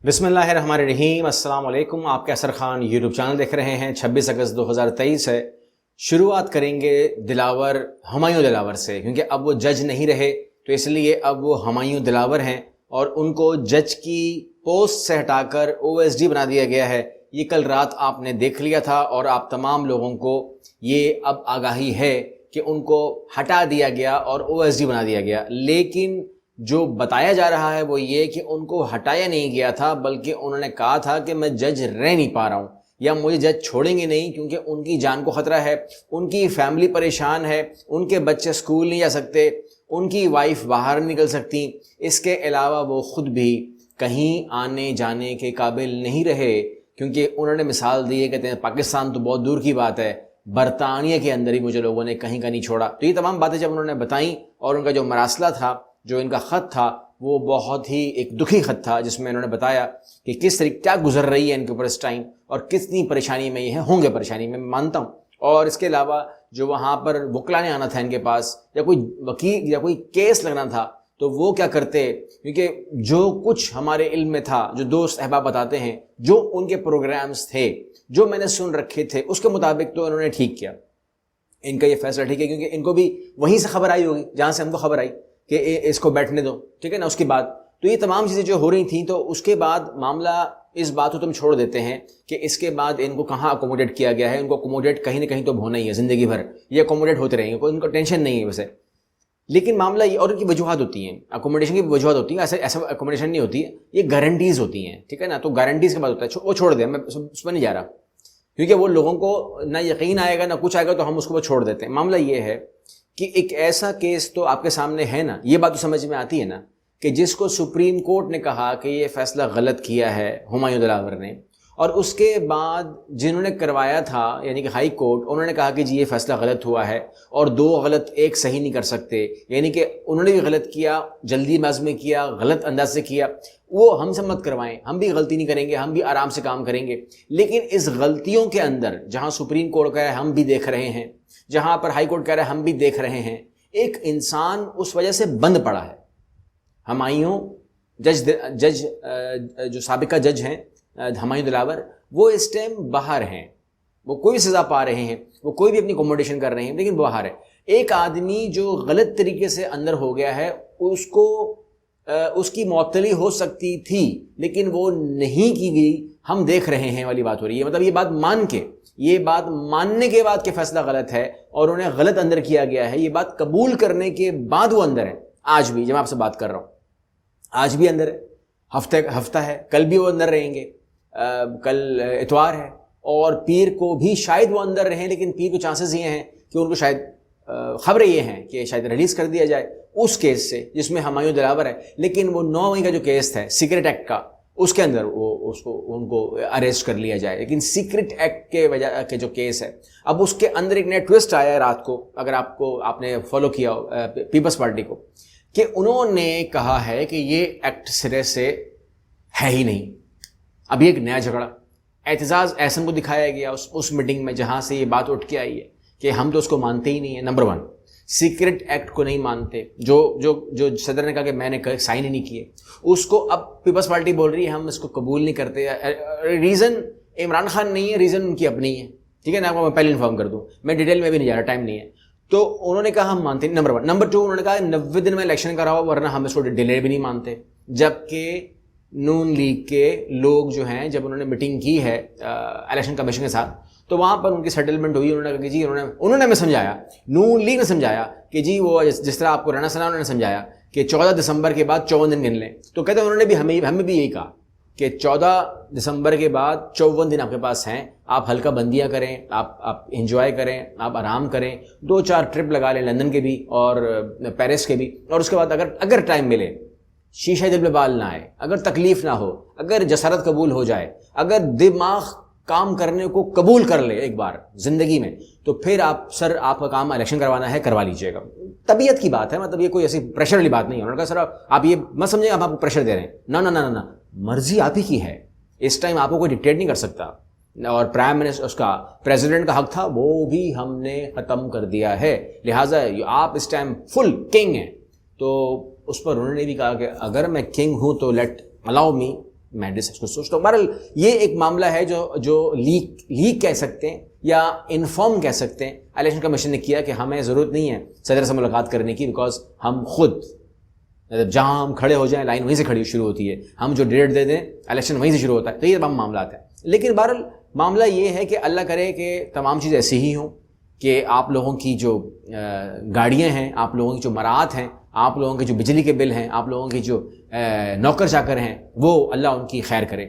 بسم اللہ الرحمن الرحیم۔ السلام علیکم۔ آپ کے اثر خان یوٹیوب چینل دیکھ رہے ہیں۔ 26 اگست 2023 ہے۔ شروعات کریں گے ہمایوں دلاور سے، کیونکہ اب وہ جج نہیں رہے تو اس لیے اب وہ ہمایوں دلاور ہیں اور ان کو جج کی پوسٹ سے ہٹا کر OSD بنا دیا گیا ہے۔ یہ کل رات آپ نے دیکھ لیا تھا اور آپ تمام لوگوں کو یہ اب آگاہی ہے کہ ان کو ہٹا دیا گیا اور OSD بنا دیا گیا، لیکن جو بتایا جا رہا ہے وہ یہ کہ ان کو ہٹایا نہیں گیا تھا، بلکہ انہوں نے کہا تھا کہ میں جج رہ نہیں پا رہا ہوں یا مجھے جج چھوڑیں گے نہیں، کیونکہ ان کی جان کو خطرہ ہے، ان کی فیملی پریشان ہے، ان کے بچے سکول نہیں جا سکتے، ان کی وائف باہر نہیں نکل سکتی، اس کے علاوہ وہ خود بھی کہیں آنے جانے کے قابل نہیں رہے، کیونکہ انہوں نے مثال دی ہے، کہتے ہیں پاکستان تو بہت دور کی بات ہے، برطانیہ کے اندر ہی مجھے لوگوں نے کہیں کا نہیں چھوڑا۔ تو یہ تمام باتیں جب انہوں نے بتائیں اور ان کا جو مراسلہ تھا، جو ان کا خط تھا، وہ بہت ہی ایک دکھی خط تھا، جس میں انہوں نے بتایا کہ کس طریقے کیا گزر رہی ہے ان کے اوپر اس ٹائم اور کتنی پریشانی میں یہ ہوں گے، پریشانی میں مانتا ہوں۔ اور اس کے علاوہ جو وہاں پر وکلا نے آنا تھا ان کے پاس، یا کوئی وکیل یا کوئی کیس لگنا تھا، تو وہ کیا کرتے، کیونکہ جو کچھ ہمارے علم میں تھا، جو دوست احباب بتاتے ہیں، جو ان کے پروگرامز تھے، جو میں نے سن رکھے تھے، اس کے مطابق تو انہوں نے ٹھیک کیا، ان کا یہ فیصلہ ٹھیک ہے، کیونکہ ان کو بھی وہیں سے خبر آئی ہوگی جہاں سے ہم کو خبر آئی کہ اس کو بیٹھنے دو، ٹھیک ہے نا۔ اس کے بعد تو یہ تمام چیزیں جو ہو رہی تھیں، تو اس کے بعد معاملہ اس بات کو تم چھوڑ دیتے ہیں کہ اس کے بعد ان کو کہاں اکوموڈیٹ کیا گیا ہے۔ ان کو اکوموڈیٹ کہیں نہ کہیں تو ہونا ہی ہے، زندگی بھر یہ اکوموڈیٹ ہوتے رہیں گے، کوئی ان کو ٹینشن نہیں ہے ویسے۔ لیکن معاملہ یہ، اور ان کی وجوہات ہوتی ہیں، اکوموڈیشن کی وجوہات ہوتی ہیں، ایسا اکوموڈیشن نہیں ہوتی ہے، یہ گارنٹیز ہوتی ہیں، ٹھیک ہے نا۔ تو گارنٹیز کے بعد ہوتا ہے، وہ چھوڑ دیں، میں اس پر نہیں جا رہا، کیونکہ وہ لوگوں کو نہ یقین آئے گا نہ کچھ آئے گا، تو ہم اس کو چھوڑ دیتے ہیں۔ معاملہ یہ ہے کہ ایک ایسا کیس تو آپ کے سامنے ہے نا، یہ بات تو سمجھ میں آتی ہے نا، کہ جس کو سپریم کورٹ نے کہا کہ یہ فیصلہ غلط کیا ہے ہمایوں دلاور نے، اور اس کے بعد جنہوں نے کروایا تھا یعنی کہ ہائی کورٹ، انہوں نے کہا کہ جی یہ فیصلہ غلط ہوا ہے اور دو غلط ایک صحیح نہیں کر سکتے، یعنی کہ انہوں نے بھی غلط کیا، جلدی باز میں کیا، غلط انداز سے کیا، وہ ہم سے مت کروائیں، ہم بھی غلطی نہیں کریں گے، ہم بھی آرام سے کام کریں گے۔ لیکن اس غلطیوں کے اندر جہاں سپریم کورٹ کہہ رہا ہے ہم بھی دیکھ رہے ہیں، جہاں پر ہائی کورٹ کہہ رہا ہے ہم بھی دیکھ رہے ہیں، ایک انسان اس وجہ سے بند پڑا ہے۔ ہمایوں جج جو سابقہ جج ہیں ہمایوں دلاور، وہ اس ٹائم باہر ہیں، وہ کوئی سزا پا رہے ہیں، وہ کوئی بھی اپنی اکوموڈیشن کر رہے ہیں، لیکن باہر ہے۔ ایک آدمی جو غلط طریقے سے اندر ہو گیا ہے، اس کی معطلی ہو سکتی تھی لیکن وہ نہیں کی گئی، ہم دیکھ رہے ہیں والی بات ہو رہی ہے۔ مطلب یہ بات ماننے کے بعد کہ فیصلہ غلط ہے اور انہیں غلط اندر کیا گیا ہے، یہ بات قبول کرنے کے بعد وہ اندر ہے۔ آج بھی جب میں آپ سے بات کر رہا ہوں، آج بھی اندر ہے، ہفتہ ہے، کل بھی وہ اندر رہیں گے، کل اتوار ہے، اور پیر کو بھی شاید وہ اندر رہیں، لیکن پیر کو چانسز یہ ہیں کہ ان کو شاید خبریں یہ ہیں کہ شاید ریلیز کر دیا جائے اس کیس سے جس میں ہمایوں دلاور ہے۔ لیکن وہ 9 مئی کا جو کیس تھا سیکرٹ ایکٹ کا، اس کے اندر ان کو اریسٹ کر لیا جائے، لیکن سیکرٹ ایکٹ کے وجہ کے جو کیس ہے، اب اس کے اندر ایک نیا ٹوسٹ آیا ہے رات کو، اگر آپ نے فالو کیا پیپلز پارٹی کو، کہ انہوں نے کہا ہے کہ یہ ایکٹ سرے سے ہے ہی نہیں۔ اب ایک نیا جھگڑا اعتزاز احسن کو دکھایا گیا اس میٹنگ میں، جہاں سے یہ بات اٹھ کے آئی ہے کہ ہم تو اس کو مانتے ہی نہیں ہیں۔ نمبر 1، سیکرٹ ایکٹ کو نہیں مانتے، جو صدر نے کہا کہ میں نے سائن ہی نہیں کیے، اس کو اب پیپلز پارٹی بول رہی ہے ہم اس کو قبول نہیں کرتے۔ ریزن عمران خان نہیں ہے، ریزن ان کی اپنی ہے، ٹھیک ہے نا، آپ کو میں پہلے انفارم کر دوں، میں ڈیٹیل میں بھی نہیں جا رہا، ٹائم نہیں ہے۔ تو انہوں نے کہا ہم مانتے نہیں، نمبر 1۔ نمبر 2، انہوں نے کہا 90 دن میں الیکشن کراؤ ورنہ ہم اس کو ڈیلے بھی نہیں مانتے۔ جبکہ نون لیگ کے لوگ جو ہیں، جب انہوں نے میٹنگ کی ہے الیکشن کمیشن کے ساتھ، تو وہاں پر ان کی سیٹلمنٹ ہوئی۔ انہوں نے کہا کہ جی انہوں نے ہمیں سمجھایا، نون لیگ نے سمجھایا کہ جی وہ جس طرح آپ کو رانا ثنا انہوں نے سمجھایا کہ 14 دسمبر کے بعد 54 دن گن لیں، تو کہتے ہیں انہوں نے بھی ہمیں بھی یہی کہا کہ 14 دسمبر کے بعد 54 دن آپ کے پاس ہیں، آپ ہلکا بندیاں کریں، آپ انجوائے کریں، آپ آرام کریں، 2-4 ٹرپ لگا لیں لندن کے بھی اور پیرس کے بھی، اور اس کے بعد اگر ٹائم ملے، شیشہ دل پہ بال نہ آئے، اگر تکلیف نہ ہو، اگر جسارت قبول ہو جائے، اگر دماغ کام کرنے کو قبول کر لے ایک بار زندگی میں، تو پھر آپ کا کام الیکشن کروانا ہے، کروا لیجئے گا۔ طبیعت کی بات ہے، مطلب یہ کوئی ایسی پریشر والی بات نہیں ہے۔ انہوں نے کہا سر آپ یہ مت سمجھیں آپ کو پریشر دے رہے ہیں، نہ، مرضی آپ ہی کی ہے، اس ٹائم آپ کو کوئی ڈکٹیٹ نہیں کر سکتا، اور پرائم منسٹر اس کا پریزیڈنٹ کا حق تھا وہ بھی ہم نے ختم کر دیا ہے، لہٰذا آپ اس ٹائم فل کنگ ہیں۔ تو اس پر انہوں نے بھی کہا کہ اگر میں کنگ ہوں تو الاؤ می، میں کچھ سوچتا ہوں. بہرحال یہ ایک معاملہ ہے جو لیک کہہ سکتے ہیں یا انفارم کہہ سکتے ہیں. الیکشن کمیشن نے کیا کہ ہمیں ضرورت نہیں ہے صدر سے ملاقات کرنے کی، بیکاز ہم خود جہاں ہم کھڑے ہو جائیں لائن وہیں سے کھڑی شروع ہوتی ہے، ہم جو ڈیٹ دے دیں الیکشن وہیں سے شروع ہوتا ہے. تو یہ تمام معاملات ہیں. لیکن بہرحال معاملہ یہ ہے کہ اللہ کرے کہ تمام چیزیں ایسی ہی ہوں کہ آپ لوگوں کی جو گاڑیاں ہیں، آپ لوگوں کی جو مراعات ہیں، آپ لوگوں کے جو بجلی کے بل ہیں، آپ لوگوں کی جو نوکر چاکر ہیں، وہ اللہ ان کی خیر کرے،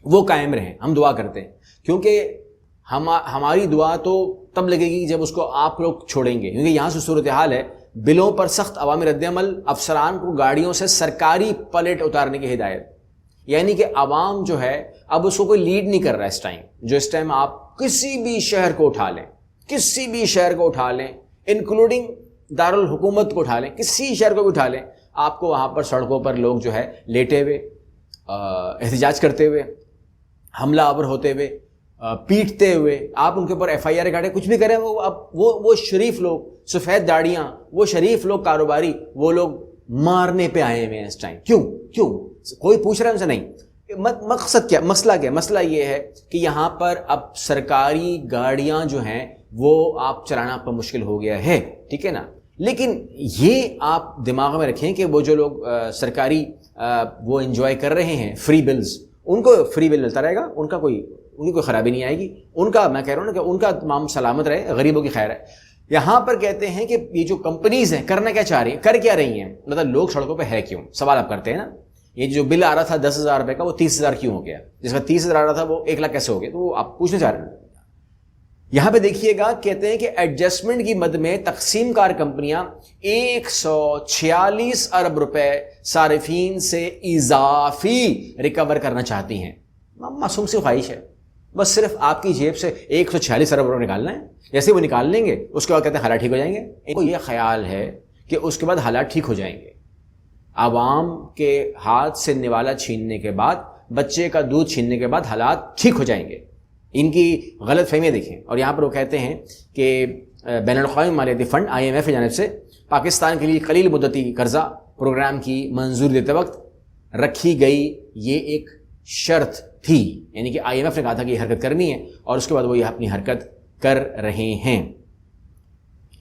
وہ قائم رہیں. ہم دعا کرتے ہیں کیونکہ ہماری دعا تو تب لگے گی جب اس کو آپ لوگ چھوڑیں گے. کیونکہ یہاں سے صورتحال ہے، بلوں پر سخت عوامی رد عمل، افسران کو گاڑیوں سے سرکاری پلیٹ اتارنے کی ہدایت. یعنی کہ عوام جو ہے اب اس کو کوئی لیڈ نہیں کر رہا اس ٹائم. جو اس ٹائم آپ کسی بھی شہر کو اٹھا لیں، کسی بھی شہر کو اٹھا لیں، انکلوڈنگ دارالحکومت کو اٹھا لیں، کسی شہر کو بھی اٹھا لیں، آپ کو وہاں پر سڑکوں پر لوگ جو ہے لیٹے ہوئے، احتجاج کرتے ہوئے، حملہ آور ہوتے ہوئے، پیٹتے ہوئے، آپ ان کے اوپر ایف آئی آر کاٹے، کچھ بھی کریں، وہ شریف لوگ، سفید داڑیاں، وہ شریف لوگ، کاروباری، وہ لوگ مارنے پہ آئے ہوئے ہیں اس ٹائم. کیوں کوئی پوچھ رہا ہے ان سے؟ نہیں. مقصد کیا، مسئلہ کیا؟ مسئلہ یہ ہے کہ یہاں پر اب سرکاری گاڑیاں جو ہیں وہ آپ چلانا آپ کو مشکل ہو گیا ہے، ٹھیک ہے نا. لیکن یہ آپ دماغ میں رکھیں کہ وہ جو لوگ سرکاری وہ انجوائے کر رہے ہیں فری بلز، ان کو فری بل ملتا رہے گا، ان کی کوئی خرابی نہیں آئے گی. ان کا میں کہہ رہا ہوں نا کہ ان کا تمام سلامت رہے، غریبوں کی خیر ہے. یہاں پر کہتے ہیں کہ یہ جو کمپنیز ہیں کرنا کیا چاہ رہی ہیں، کر کیا رہی ہیں؟ مطلب لوگ سڑکوں پہ ہے کیوں؟ سوال آپ کرتے ہیں نا. یہ جو بل آ رہا تھا 10,000 روپے کا، وہ 30,000 کیوں ہو گیا؟ جس کا 30,000 آ رہا تھا وہ 1 لاکھ کیسے ہو گیا؟ تو وہ آپ پوچھنا چاہ رہے ہیں. یہاں پہ دیکھیے گا، کہتے ہیں کہ ایڈجسٹمنٹ کی مد میں تقسیم کار کمپنیاں 146 ارب روپے صارفین سے اضافی ریکور کرنا چاہتی ہیں. معصوم سی خواہش ہے، بس صرف آپ کی جیب سے 146 ارب روپے نکالنا ہے. جیسے وہ نکال لیں گے اس کے بعد کہتے ہیں حالات ٹھیک ہو جائیں گے. ان کو یہ خیال ہے کہ اس کے بعد حالات ٹھیک ہو جائیں گے. عوام کے ہاتھ سے نوالا چھیننے کے بعد، بچے کا دودھ چھیننے کے بعد حالات ٹھیک ہو جائیں گے. ان کی غلط فہمیاں دیکھیں. اور یہاں پر وہ کہتے ہیں کہ بین الاقوامی مالیاتی فنڈ IMF کی جانب سے پاکستان کے لیے قلیل مدتی قرضہ پروگرام کی منظوری دیتے وقت رکھی گئی یہ ایک شرط تھی. یعنی کہ IMF نے کہا تھا کہ یہ حرکت کرنی ہے اور اس کے بعد وہ یہ اپنی حرکت کر رہے ہیں.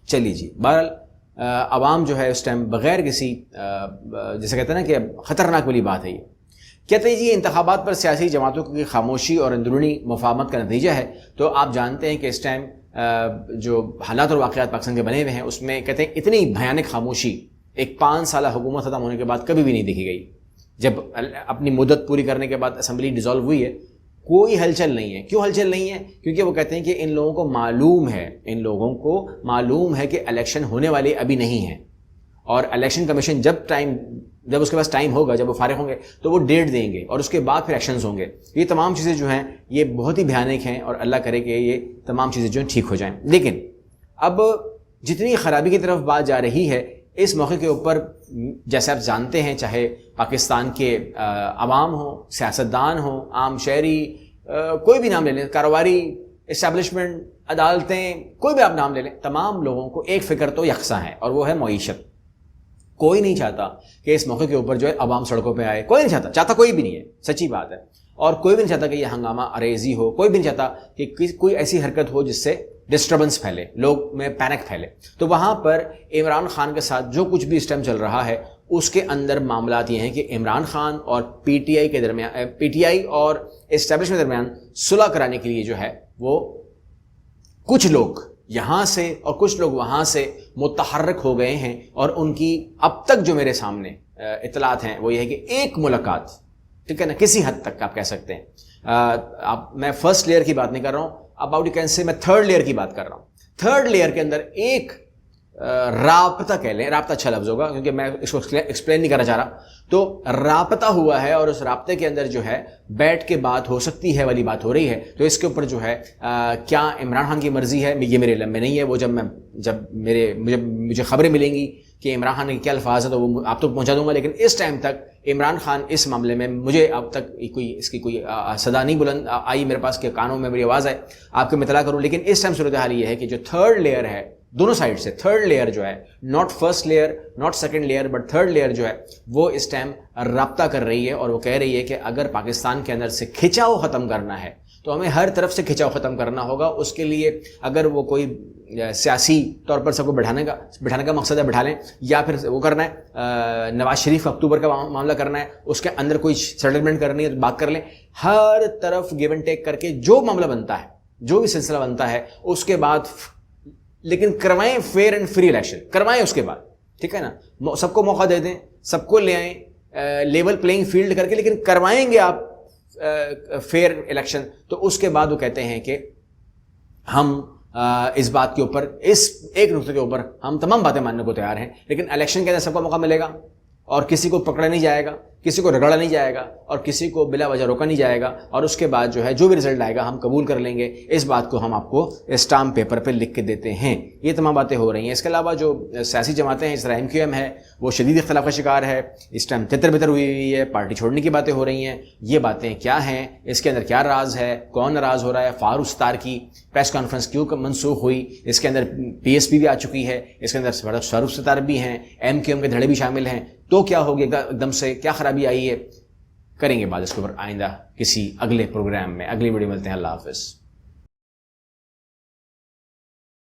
چلیے جی، بہرحال عوام جو ہے اس ٹائم بغیر کسی جیسے کہتے ہیں نا کہ خطرناک والی بات ہے. یہ کہتے ہیں جی یہ انتخابات پر سیاسی جماعتوں کی خاموشی اور اندرونی مفاہمت کا نتیجہ ہے. تو آپ جانتے ہیں کہ اس ٹائم جو حالات اور واقعات پاکستان کے بنے ہوئے ہیں اس میں کہتے ہیں اتنی بھیانک خاموشی ایک 5 سالہ حکومت ختم ہونے کے بعد کبھی بھی نہیں دیکھی گئی. جب اپنی مدت پوری کرنے کے بعد اسمبلی ڈیزالو ہوئی ہے، کوئی ہلچل نہیں ہے. کیوں ہلچل نہیں ہے؟ کیونکہ وہ کہتے ہیں کہ ان لوگوں کو معلوم ہے کہ الیکشن ہونے والے ابھی نہیں ہیں، اور الیکشن کمیشن جب اس کے پاس ٹائم ہوگا، جب وہ فارغ ہوں گے تو وہ ڈیٹ دیں گے اور اس کے بعد پھر ایکشنز ہوں گے. یہ تمام چیزیں جو ہیں یہ بہت ہی بھیانک ہیں اور اللہ کرے کہ یہ تمام چیزیں جو ہیں ٹھیک ہو جائیں. لیکن اب جتنی خرابی کی طرف بات جا رہی ہے اس موقع کے اوپر، جیسے آپ جانتے ہیں، چاہے پاکستان کے عوام ہوں، سیاستدان ہوں، عام شہری، کوئی بھی نام لے لیں، کاروباری اسٹیبلشمنٹ، عدالتیں، کوئی بھی آپ نام لے لیں، تمام لوگوں کو ایک فکر تو یکساں ہے اور وہ ہے معیشت. کوئی نہیں چاہتا کہ اس موقع کے اوپر جو ہے عوام سڑکوں پہ آئے. کوئی نہیں چاہتا کوئی بھی نہیں ہے، سچی بات ہے. اور کوئی بھی نہیں چاہتا کہ یہ ہنگامہ اریزی ہو. کوئی بھی نہیں چاہتا کہ کوئی ایسی حرکت ہو جس سے ڈسٹربنس پھیلے، لوگ میں پینک پھیلے. تو وہاں پر عمران خان کے ساتھ جو کچھ بھی اس ٹائم چل رہا ہے اس کے اندر معاملات یہ ہیں کہ عمران خان اور پی ٹی آئی اور اسٹیبلشمنٹ کے درمیان صلح کرانے کے لیے جو ہے وہ کچھ لوگ یہاں سے اور کچھ لوگ وہاں سے متحرک ہو گئے ہیں. اور ان کی اب تک جو میرے سامنے اطلاعات ہیں وہ یہ ہے کہ ایک ملاقات، ٹھیک ہے نا، کسی حد تک آپ کہہ سکتے ہیں. میں فرسٹ لیئر کی بات نہیں کر رہا ہوں، اباؤٹ یو کین سے میں تھرڈ لیئر کی بات کر رہا ہوں. تھرڈ لیئر کے اندر ایک رابطہ کہہ لیں، رابطہ اچھا لفظ ہوگا کیونکہ میں اس کو ایکسپلین نہیں کرنا چاہ رہا. تو رابطہ ہوا ہے اور اس رابطے کے اندر جو ہے بیٹھ کے بات ہو سکتی ہے والی بات ہو رہی ہے. تو اس کے اوپر جو ہے کیا عمران خان کی مرضی ہے، یہ میرے علم میں نہیں ہے. وہ مجھے خبریں ملیں گی کہ عمران خان کے کیا الفاظ ہیں تو وہ آپ تک پہنچا دوں گا. لیکن اس ٹائم تک عمران خان اس معاملے میں مجھے اب تک اس کی کوئی صدا نہیں بلند آئی میرے پاس کہ کانوں میں میری آواز ہے آپ کو میں اطلاع کروں. لیکن اس ٹائم صورتحال یہ ہے کہ جو تھرڈ لیئر ہے دونوں سائڈ سے تھرڈ لیئر جو ہے, not first layer, not second layer, but third layer جو ہے وہ اس ٹائم رابطہ کر رہی ہے, اور وہ کہہ رہی ہے کہ اگر پاکستان کے اندر سے کھچاؤ ختم کرنا ہے تو ہمیں ہر طرف سے کھچاؤ ختم کرنا ہوگا. اس کے لیے اگر وہ کوئی سیاسی طور پر سب کو بٹھانے کا مقصد ہے بٹھا لیں, یا پھر وہ کرنا ہے نواز شریف اکتوبر کا معاملہ کرنا ہے, اس کے اندر کوئی سیٹلمنٹ کرنی ہے تو بات کر لیں. ہر طرف گیو اینڈ ٹیک کر کے جو معاملہ بنتا ہے, جو بھی سلسلہ بنتا ہے, اس کے بعد لیکن کروائیں فیئر اینڈ فری الیکشن کروائیں. اس کے بعد ٹھیک ہے نا, سب کو موقع دے دیں, سب کو لے آئیں لیول پلینگ فیلڈ کر کے, لیکن کروائیں گے آپ فیئر الیکشن. تو اس کے بعد وہ کہتے ہیں کہ ہم اس بات کے اوپر, اس ایک نقطے کے اوپر ہم تمام باتیں ماننے کو تیار ہیں, لیکن الیکشن کے اندر سب کو موقع ملے گا اور کسی کو پکڑا نہیں جائے گا, کسی کو رگڑا نہیں جائے گا, اور کسی کو بلا وجہ روکا نہیں جائے گا, اور اس کے بعد جو ہے جو بھی رزلٹ آئے گا ہم قبول کر لیں گے. اس بات کو ہم آپ کو اسٹامپ پیپر پہ لکھ کے دیتے ہیں. یہ تمام باتیں ہو رہی ہیں. اس کے علاوہ جو سیاسی جماعتیں ہیں, اس طرح MQM ہے, وہ شدید اختلاف کا شکار ہے, اس ٹائم تتر بتر ہوئی ہے, پارٹی چھوڑنے کی باتیں ہو رہی ہیں. یہ باتیں کیا ہیں, اس کے اندر کیا راز ہے, کون ناراض ہو رہا ہے, فاروق ستار کی پریس کانفرنس کیوں منسوخ ہوئی, اس کے اندر PSP بھی آ چکی ہے, اس کے اندر فاروق ستار بھی ہیں, MQM کے دھڑے بھی شامل ہیں. تو کیا ہوگی, ایک دم سے کیا خرابی آئی ہے, کریں گے بات اس کے اوپر آئندہ کسی اگلے پروگرام میں. اگلی ویڈیو ملتے ہیں. اللہ حافظ.